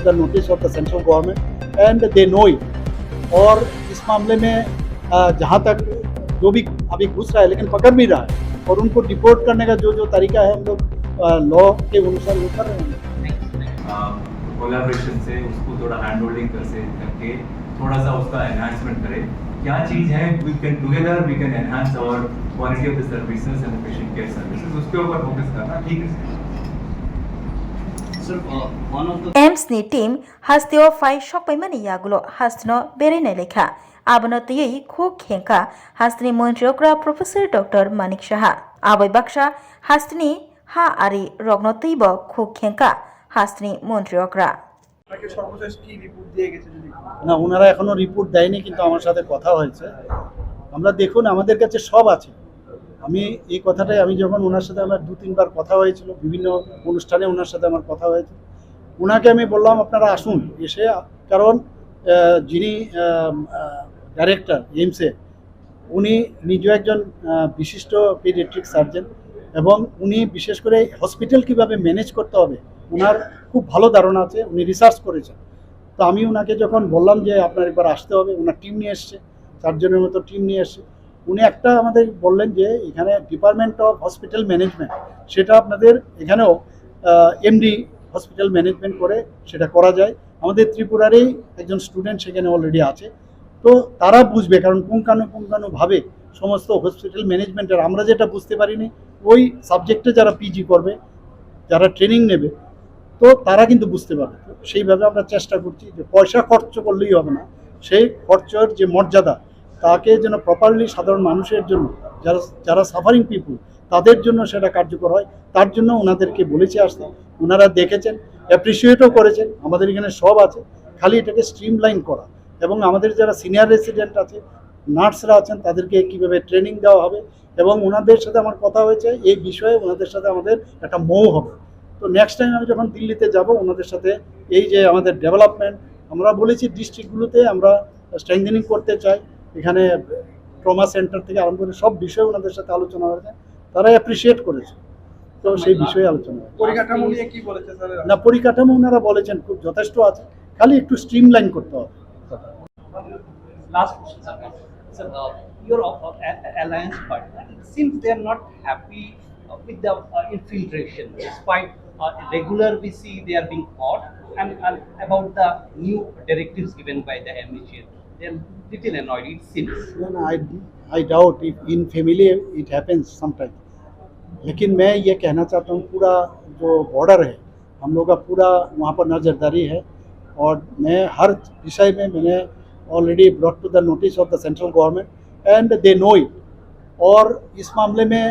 The notice of the central government and they know it. और इस मामले में जहाँ तक जो भी अभी घुस रहा है लेकिन पकड़ भी रहा है, और उनको डिपोर्ट करने का जो तरीका है हम लोग लॉ के अनुसार वो कर रहे हैं। कोलैबोरेशन से उसको थोड़ा हैंड होल्डिंग करके थोड़ा सा उसका एनहांसमेंट करें। क्या चीज़ है we can together we can enhance our quality of the services and the patient care services, उसके ऊपर फोकस करना ठीक है सर। एम्सनि टीम हास्तियाव फाइ सकबायमानि यागुल' हास्तिनो बेरायनाय लेखा आबोनो तैयै खुब खेंखा हास्तिनि मन्त्रियग्रा प्रफेसर डॉक्टर मानिक साहा आबै बाक्सा हास्तिनि हा आरि रग्न तैब खुब खेंखा हास्तिनि मन्त्रियग्रा না, ওনারা এখনো রিপোর্ট দেয়নি, কিন্তু আমার সাথে কথা হয়েছে। আমরা দেখুন আমাদের কাছে সব আছে। আমি এই কথাটাই আমি যখন ওনার সাথে আমার 2-3 বার কথা হয়েছিল, বিভিন্ন অনুষ্ঠানে ওনার সাথে আমার কথা হয়েছে, ওনাকে আমি বললাম আপনারা আসুন এসে, কারণ যিনি ডাইরেক্টর এইমসে উনি নিজে একজন বিশিষ্ট পেডিয়াট্রিক সার্জন, এবং উনি বিশেষ করে হসপিটাল কীভাবে ম্যানেজ করতে হবে ওনার খুব ভালো ধারণা আছে, উনি রিসার্চ করেছেন। তো আমি ওনাকে যখন বললাম যে আপনার একবার আসতে হবে, ওনার টিম নিয়ে এসছে, 4 জনের মতো টিম নিয়ে এসছে। উনি একটা আমাদের বললেন যে এখানে ডিপার্টমেন্ট অফ হসপিটাল ম্যানেজমেন্ট, সেটা আপনাদের এখানেও এমডি হসপিটাল ম্যানেজমেন্ট করে সেটা করা যায়। আমাদের ত্রিপুরারই একজন স্টুডেন্ট সেখানে অলরেডি আছে, তো তারা বুঝবে, কারণ পুঙ্খানুপুঙ্খানুভাবে সমস্ত হসপিটাল ম্যানেজমেন্টের আমরা যেটা বুঝতে পারিনি, ওই সাবজেক্টে যারা পিজি করবে, যারা ট্রেনিং নেবে, তো তারা কিন্তু বুঝতে পারবে। তো সেইভাবে আমরা চেষ্টা করছি যে পয়সা খরচ করলেই হবে না, সেই খরচের যে মর্যাদা তাকে যেন প্রপারলি সাধারণ মানুষের জন্য, যারা সাফারিং পিপুল তাদের জন্য সেটা কার্যকর হয়, তার জন্য ওনাদেরকে বলেছি আসতে। ওনারা দেখেছেন, অ্যাপ্রিসিয়েটও করেছেন। আমাদের এখানে সব আছে, খালি এটাকে স্ট্রিমলাইন করা, এবং আমাদের যারা সিনিয়র রেসিডেন্ট আছে, নার্সরা আছেন, তাদেরকে কীভাবে ট্রেনিং দেওয়া হবে, এবং ওনাদের সাথে আমার কথা হয়েছে এই বিষয়ে, ওনাদের সাথে আমাদের একটা মৌ হবে। তো নেক্সট টাইম আমি যখন দিল্লিতে যাব, ওনাদের সাথে এই যে আমাদের ডেভেলপমেন্ট, আমরা বলেছি ডিস্ট্রিক্টগুলোতে আমরা স্ট্রেংথেনিং করতে চাই, এখানে ট্রমা সেন্টার থেকে আরম্ভ করে সব বিষয়ে ওনাদের সাথে আলোচনা হয়েছে, তারা অ্যাপ্রিসিয়েট করেছে। তো সেই বিষয়ে আলোচনা পরিকাঠামো নিয়ে কি বলেছে স্যার? না, পরিকাঠামো ওনারা বলেছেন খুব যথেষ্ট আছে, খালি একটু স্ট্রিমলাইন করতে হবে। Last question, sir. Sir, your alliance partner, it seems they are not happy with the infiltration. Despite regular we see they are being caught, and about the new directives given by the MHA, they are little annoyed. It seems. No, I doubt if in family it happens sometimes. लेकिन मैं ये कहना चाहता हूँ, पूरा जो border है हम लोग का पूरा वहाँ पर नज़रदारी है, और मैं हर विषय में मैंने already brought to the notice of the central government and they know it. और इस मामले में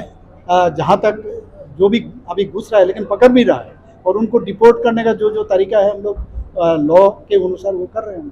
जहाँ तक जो भी अभी घुस रहा है लेकिन पकड़ भी रहा है, और उनको डिपोर्ट करने का जो तरीका है हम लोग लॉ के अनुसार वो कर रहे हैं।